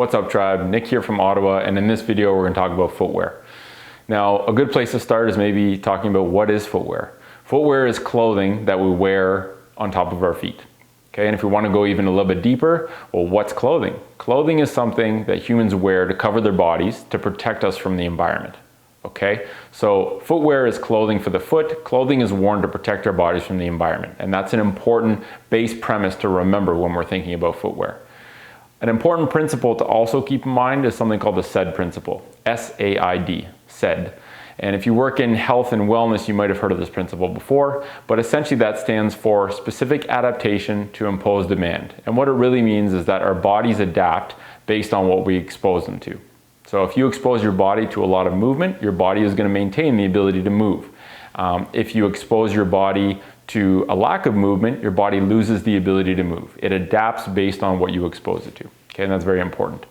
What's up, tribe? Nick here from Ottawa, and in this video we're going to talk about footwear. Now, a good place to start is maybe talking about what is footwear. Footwear is clothing that we wear on top of our feet. Okay, and if we want to go even a little bit deeper, well, what's clothing? Clothing is something that humans wear to cover their bodies to protect us from the environment. Okay, so footwear is clothing for the foot. Clothing is worn to protect our bodies from the environment, and that's an important base premise to remember when we're thinking about footwear. An important principle to also keep in mind is something called the SAID principle, S-A-I-D, SAID. And if you work in health and wellness, you might have heard of this principle before, but essentially that stands for specific adaptation to impose demand. And what it really means is that our bodies adapt based on what we expose them to. So if you expose your body to a lot of movement, your body is going to maintain the ability to move. If you expose your body to a lack of movement, your body loses the ability to move. It adapts based on what you expose it to. Okay, and that's very important.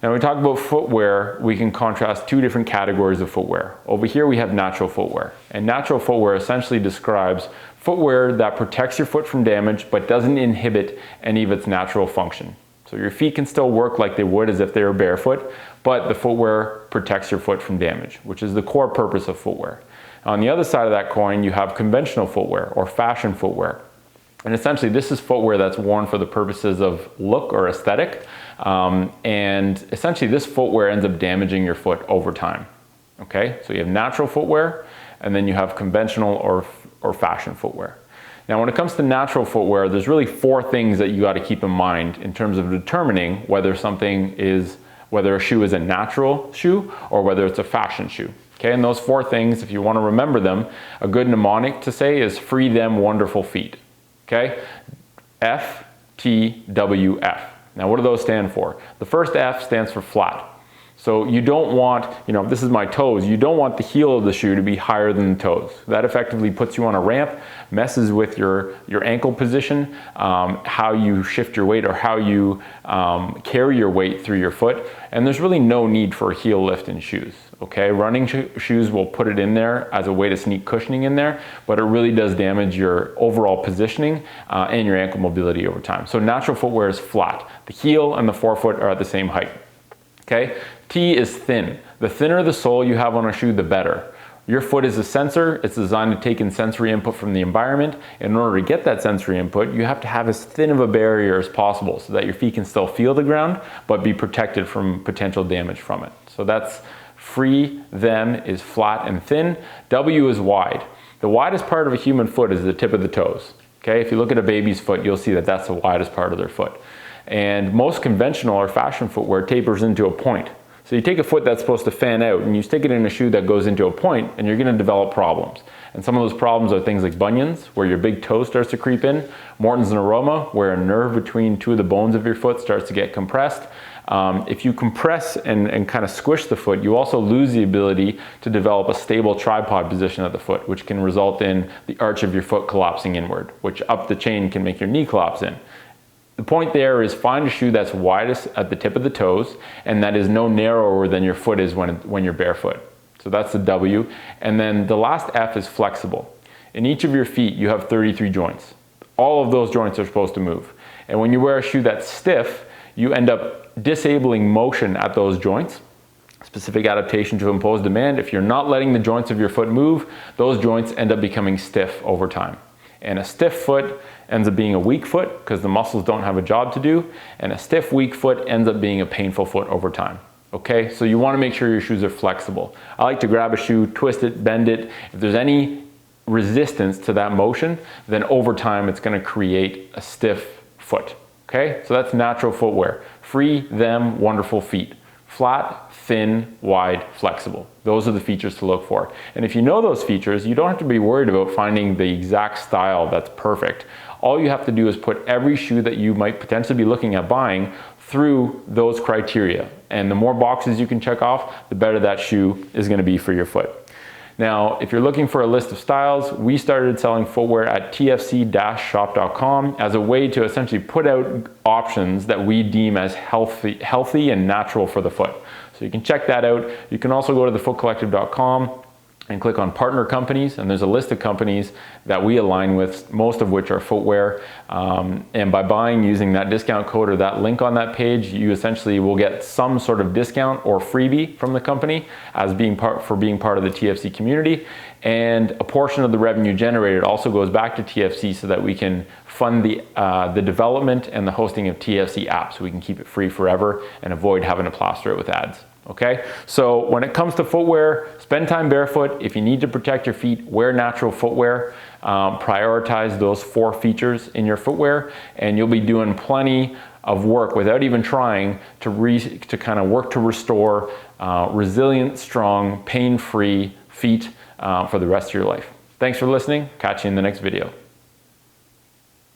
Now, when we talk about footwear, we can contrast two different categories of footwear. Over here, we have natural footwear. And natural footwear essentially describes footwear that protects your foot from damage, but doesn't inhibit any of its natural function. So your feet can still work like they would as if they were barefoot, but the footwear protects your foot from damage, which is the core purpose of footwear. On the other side of that coin, you have conventional footwear or fashion footwear. And essentially, this is footwear that's worn for the purposes of look or aesthetic. And essentially, this footwear ends up damaging your foot over time. Okay, so you have natural footwear, and then you have conventional or fashion footwear. Now, when it comes to natural footwear, there's really four things that you got to keep in mind in terms of determining whether a shoe is a natural shoe or whether it's a fashion shoe. Okay, and those four things, if you want to remember them, a good mnemonic to say is free them wonderful feet. Okay, F-T-W-F. Now, what do those stand for? The first F stands for flat. So you don't want, if this is my toes, you don't want the heel of the shoe to be higher than the toes. That effectively puts you on a ramp, messes with your ankle position, how you shift your weight or how you carry your weight through your foot. And there's really no need for a heel lift in shoes. Okay, running shoes will put it in there as a way to sneak cushioning in there, but it really does damage your overall positioning and your ankle mobility over time. So natural footwear is flat. The heel and the forefoot are at the same height. Okay, T is thin. The thinner the sole you have on a shoe, the better. Your foot is a sensor. It's designed to take in sensory input from the environment. In order to get that sensory input, you have to have as thin of a barrier as possible so that your feet can still feel the ground, but be protected from potential damage from it. So that's free, them is flat and thin. W is wide. The widest part of a human foot is the tip of the toes. Okay, if you look at a baby's foot, you'll see that that's the widest part of their foot. And most conventional or fashion footwear tapers into a point. So you take a foot that's supposed to fan out and you stick it in a shoe that goes into a point, and you're going to develop problems. And some of those problems are things like bunions, where your big toe starts to creep in, Morton's neuroma, where a nerve between two of the bones of your foot starts to get compressed. If you compress and kind of squish the foot, you also lose the ability to develop a stable tripod position of the foot, which can result in the arch of your foot collapsing inward, which up the chain can make your knee collapse in. The point there is find a shoe that's widest at the tip of the toes and that is no narrower than your foot is when you're barefoot. So that's the W. And then the last F is flexible. In each of your feet, you have 33 joints. All of those joints are supposed to move. And when you wear a shoe that's stiff, you end up disabling motion at those joints. Specific adaptation to impose demand. If you're not letting the joints of your foot move, those joints end up becoming stiff over time. And a stiff foot ends up being a weak foot because the muscles don't have a job to do. And a stiff, weak foot ends up being a painful foot over time. Okay, so you want to make sure your shoes are flexible. I like to grab a shoe, twist it, bend it. If there's any resistance to that motion, then over time it's going to create a stiff foot. Okay, so that's natural footwear. Free, them, wonderful feet. Flat, thin, wide, flexible. Those are the features to look for. And if you know those features, you don't have to be worried about finding the exact style that's perfect. All you have to do is put every shoe that you might potentially be looking at buying through those criteria. And the more boxes you can check off, the better that shoe is going to be for your foot. Now, if you're looking for a list of styles, we started selling footwear at tfc-shop.com as a way to essentially put out options that we deem as healthy and natural for the foot. So you can check that out. You can also go to thefootcollective.com and click on partner companies, and there's a list of companies that we align with, most of which are footwear. And by buying using that discount code or that link on that page, you essentially will get some sort of discount or freebie from the company as being part of the TFC community. And a portion of the revenue generated also goes back to TFC so that we can fund the development and the hosting of TFC apps, so we can keep it free forever and avoid having to plaster it with ads. Okay, so when it comes to footwear, spend time barefoot. If you need to protect your feet, wear natural footwear. Prioritize those 4 features in your footwear, and you'll be doing plenty of work without even trying to kind of work to restore resilient, strong, pain-free feet for the rest of your life. Thanks for listening. Catch you in the next video.